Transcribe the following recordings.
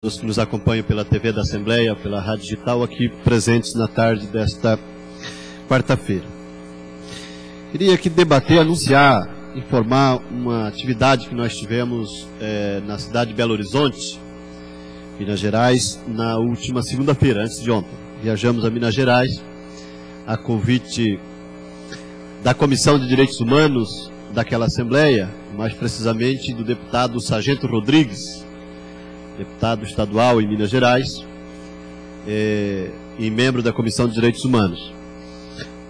Os que nos acompanham pela TV da Assembleia, pela Rádio Digital, aqui presentes na tarde desta quarta-feira. Queria aqui debater, anunciar, informar uma atividade que nós tivemos na cidade de Belo Horizonte, Minas Gerais, na última segunda-feira, antes de ontem. Viajamos a Minas Gerais, a convite da Comissão de Direitos Humanos daquela Assembleia, mais precisamente do deputado Sargento Rodrigues, deputado estadual em Minas Gerais, e membro da Comissão de Direitos Humanos,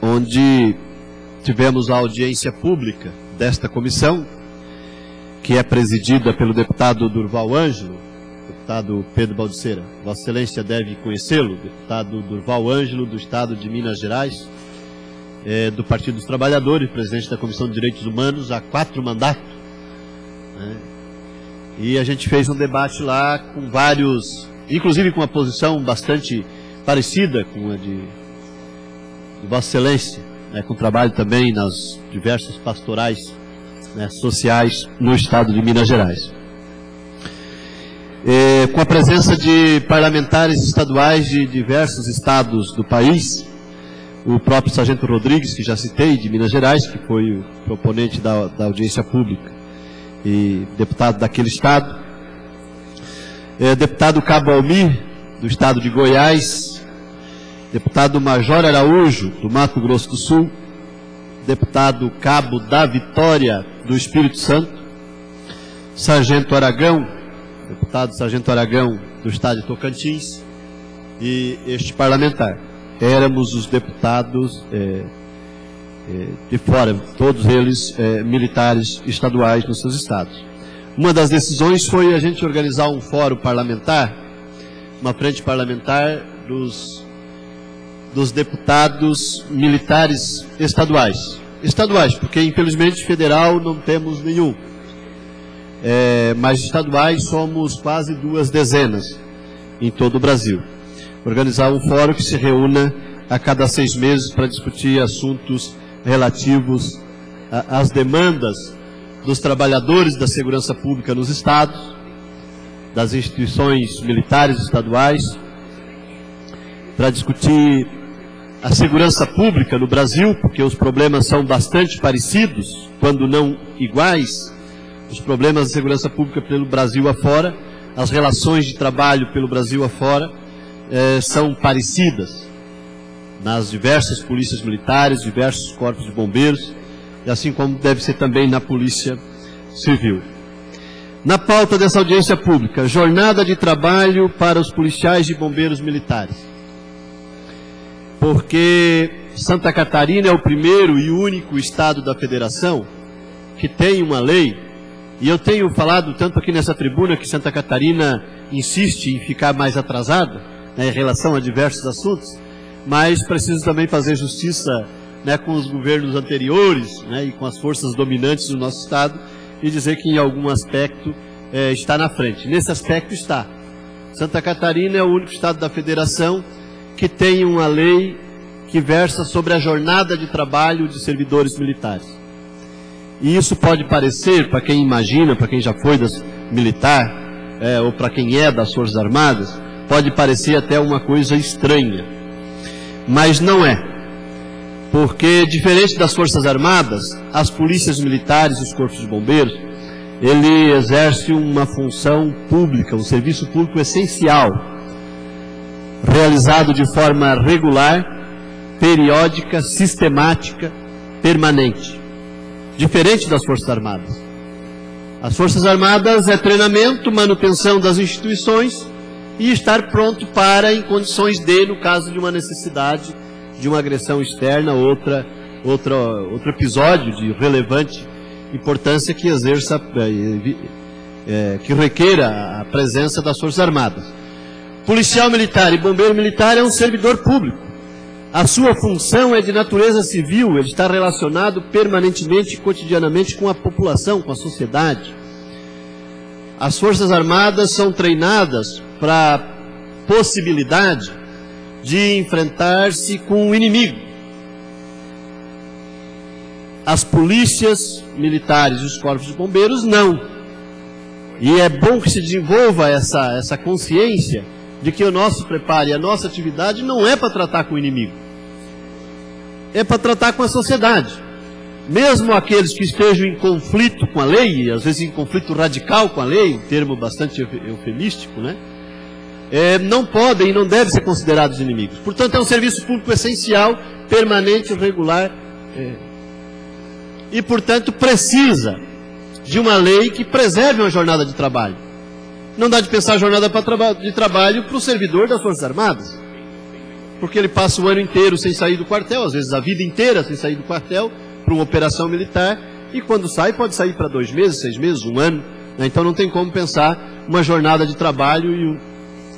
onde tivemos a audiência pública desta comissão, que é presidida pelo deputado Durval Ângelo, deputado Pedro Baldiceira. Vossa Excelência deve conhecê-lo, deputado Durval Ângelo, do estado de Minas Gerais, do Partido dos Trabalhadores, presidente da Comissão de Direitos Humanos há 4 mandatos, né? E a gente fez um debate lá com vários, inclusive com uma posição bastante parecida com a de Vossa Excelência, né, com trabalho também nas diversas pastorais, né, sociais no estado de Minas Gerais. Com a presença de parlamentares estaduais de diversos estados do país, o próprio Sargento Rodrigues, que já citei, de Minas Gerais, que foi o proponente da audiência pública e deputado daquele estado, deputado Cabo Almir, do estado de Goiás, deputado Major Araújo, do Mato Grosso do Sul, deputado Cabo da Vitória, do Espírito Santo, Sargento Aragão, deputado Sargento Aragão, do estado de Tocantins, e este parlamentar. Éramos os deputados de fora, todos eles militares estaduais nos seus estados. Uma das decisões foi a gente organizar um fórum parlamentar, uma frente parlamentar dos deputados militares estaduais. Estaduais, porque infelizmente federal não temos nenhum. Mas estaduais somos quase 2 dezenas em todo o Brasil. Organizar um fórum que se reúna a cada 6 meses para discutir assuntos relativos às demandas dos trabalhadores da segurança pública nos estados, das instituições militares estaduais, para discutir a segurança pública no Brasil, porque os problemas são bastante parecidos, quando não iguais, os problemas de segurança pública pelo Brasil afora, as relações de trabalho pelo Brasil afora são parecidas nas diversas polícias militares, diversos corpos de bombeiros, e assim como deve ser também na Polícia Civil. Na pauta dessa audiência pública, jornada de trabalho para os policiais e bombeiros militares. Porque Santa Catarina é o primeiro e único estado da federação que tem uma lei, e eu tenho falado tanto aqui nessa tribuna que Santa Catarina insiste em ficar mais atrasada, né, em relação a diversos assuntos, mas preciso também fazer justiça, né, com os governos anteriores, né, e com as forças dominantes do nosso estado, e dizer que em algum aspecto está na frente. Nesse aspecto está. Santa Catarina é o único estado da federação que tem uma lei que versa sobre a jornada de trabalho de servidores militares. E isso pode parecer, para quem imagina, para quem já foi militar, ou para quem é das Forças Armadas, pode parecer até uma coisa estranha. Mas não é. Porque, diferente das Forças Armadas, as polícias militares e os corpos de bombeiros, ele exerce uma função pública, um serviço público essencial, realizado de forma regular, periódica, sistemática, permanente. Diferente das Forças Armadas. As Forças Armadas é treinamento, manutenção das instituições e estar pronto para, em condições de, no caso de uma necessidade, de uma agressão externa, outro episódio de relevante importância que exerça, que requeira a presença das Forças Armadas. Policial militar e bombeiro militar é um servidor público. A sua função é de natureza civil, ele está relacionado permanentemente e cotidianamente com a população, com a sociedade. As Forças Armadas são treinadas para a possibilidade de enfrentar-se com o inimigo. As polícias militares e os corpos de bombeiros não. E é bom que se desenvolva essa consciência de que o nosso preparo e a nossa atividade não é para tratar com o inimigo, é para tratar com a sociedade. Mesmo aqueles que estejam em conflito com a lei, e às vezes em conflito radical com a lei, um termo bastante eufemístico, né? Não podem e não devem ser considerados inimigos. Portanto, é um serviço público essencial, permanente, regular, e, portanto, precisa de uma lei que preserve uma jornada de trabalho. Não dá de pensar a jornada de trabalho para o servidor das Forças Armadas, porque ele passa o ano inteiro sem sair do quartel, às vezes a vida inteira sem sair do quartel, para uma operação militar, e quando sai, pode sair para 2 meses, 6 meses, 1 ano, né? Então não tem como pensar uma jornada de trabalho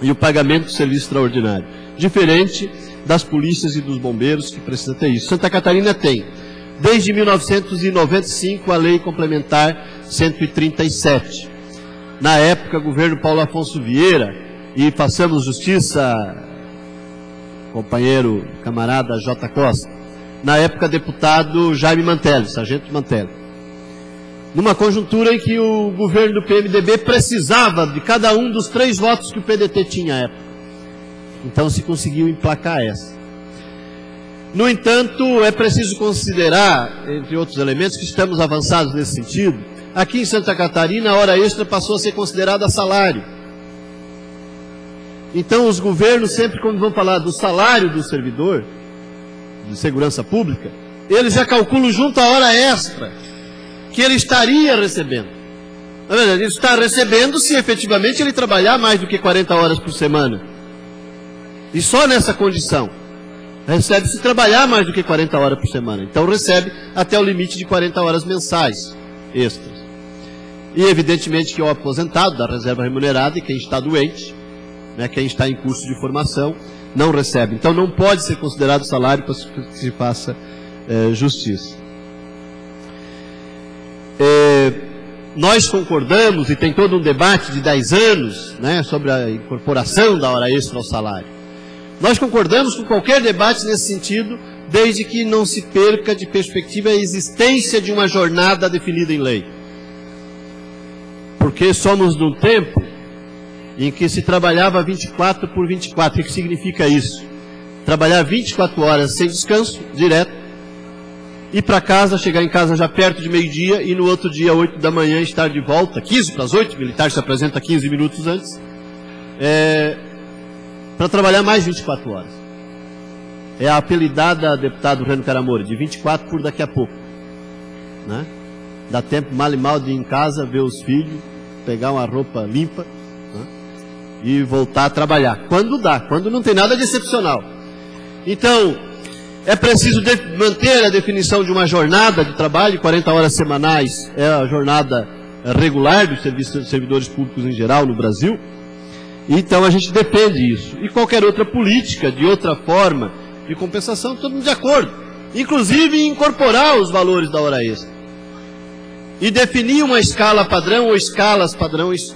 e o pagamento do serviço extraordinário. Diferente das polícias e dos bombeiros, que precisa ter isso. Santa Catarina tem, desde 1995, a Lei Complementar 137. Na época, governo Paulo Afonso Vieira, e façamos justiça, companheiro, camarada J. Costa, na época deputado Jaime Mantelli, sargento Mantelli. Numa conjuntura em que o governo do PMDB precisava de cada um dos 3 votos que o PDT tinha à época. Então se conseguiu emplacar essa. No entanto, é preciso considerar, entre outros elementos, que estamos avançados nesse sentido. Aqui em Santa Catarina, a hora extra passou a ser considerada salário. Então os governos, sempre quando vão falar do salário do servidor de segurança pública, eles já calculam junto a hora extra que ele estaria recebendo. Na verdade, ele está recebendo se efetivamente ele trabalhar mais do que 40 horas por semana. E só nessa condição. Recebe se trabalhar mais do que 40 horas por semana. Então recebe até o limite de 40 horas mensais extras. E evidentemente que é o aposentado da reserva remunerada e quem está doente, né, quem está em curso de formação, não recebe. Então não pode ser considerado salário para que se faça justiça. Nós concordamos, e tem todo um debate de 10 anos, né, sobre a incorporação da hora extra ao salário. Nós concordamos com qualquer debate nesse sentido, desde que não se perca de perspectiva a existência de uma jornada definida em lei. Porque somos num tempo em que se trabalhava 24 por 24. O que significa isso? Trabalhar 24 horas sem descanso, direto, ir para casa, chegar em casa já perto de meio-dia e no outro dia, 8 da manhã, estar de volta, 15 para as 8, o militar se apresenta 15 minutos antes, para trabalhar mais 24 horas. É a apelidada deputado Reno Caramori, de 24 por daqui a pouco. Né? Dá tempo mal e mal de ir em casa, ver os filhos, pegar uma roupa limpa, né? E voltar a trabalhar. Quando dá, quando não tem nada de excepcional. Então, é preciso manter a definição de uma jornada de trabalho, 40 horas semanais é a jornada regular dos servidores públicos em geral no Brasil. Então a gente depende disso. E qualquer outra política, de outra forma de compensação, todo mundo de acordo. Inclusive em incorporar os valores da hora extra. E definir uma escala padrão ou escalas padrões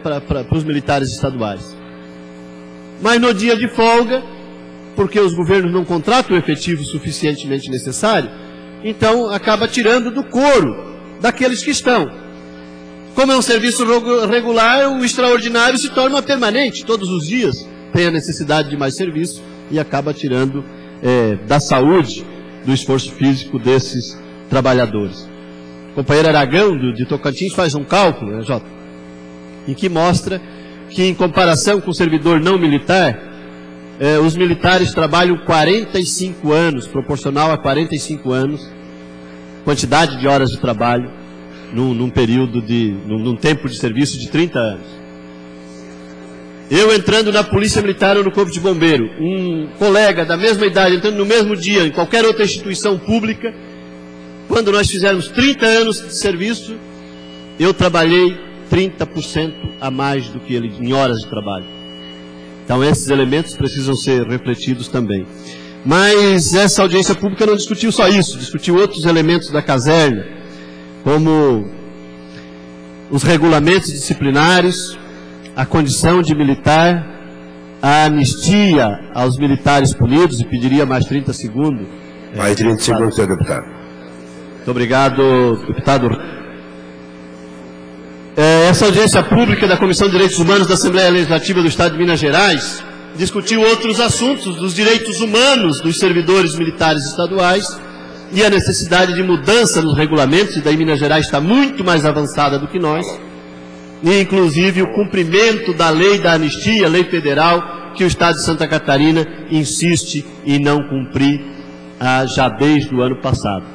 para os militares estaduais. Mas no dia de folga, porque os governos não contratam o efetivo suficientemente necessário, então acaba tirando do coro daqueles que estão. Como é um serviço regular, o extraordinário se torna permanente. Todos os dias tem a necessidade de mais serviço e acaba tirando da saúde, do esforço físico desses trabalhadores. O companheiro Aragão, de Tocantins, faz um cálculo, né, Jota, em que mostra que, em comparação com o servidor não militar, os militares trabalham 45 anos, proporcional a 45 anos, quantidade de horas de trabalho, num período num tempo de serviço de 30 anos. Eu entrando na Polícia Militar ou no Corpo de Bombeiro, um colega da mesma idade entrando no mesmo dia em qualquer outra instituição pública, quando nós fizermos 30 anos de serviço, eu trabalhei 30% a mais do que ele em horas de trabalho. Então esses elementos precisam ser refletidos também. Mas essa audiência pública não discutiu só isso, discutiu outros elementos da caserna, como os regulamentos disciplinares, a condição de militar, a anistia aos militares punidos, e pediria mais 30 segundos. Mais 30 segundos, senhor deputado. Muito obrigado, deputado. Essa audiência pública da Comissão de Direitos Humanos da Assembleia Legislativa do Estado de Minas Gerais discutiu outros assuntos dos direitos humanos dos servidores militares estaduais e a necessidade de mudança nos regulamentos, e daí Minas Gerais está muito mais avançada do que nós, e inclusive o cumprimento da lei da anistia, lei federal, que o Estado de Santa Catarina insiste em não cumprir já desde o ano passado.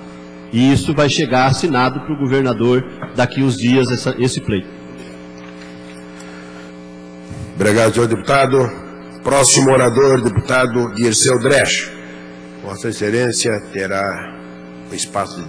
E isso vai chegar assinado para o governador daqui uns dias, esse pleito. Obrigado, senhor deputado. Próximo orador, deputado Dirceu Dresch. Vossa Excelência terá o espaço de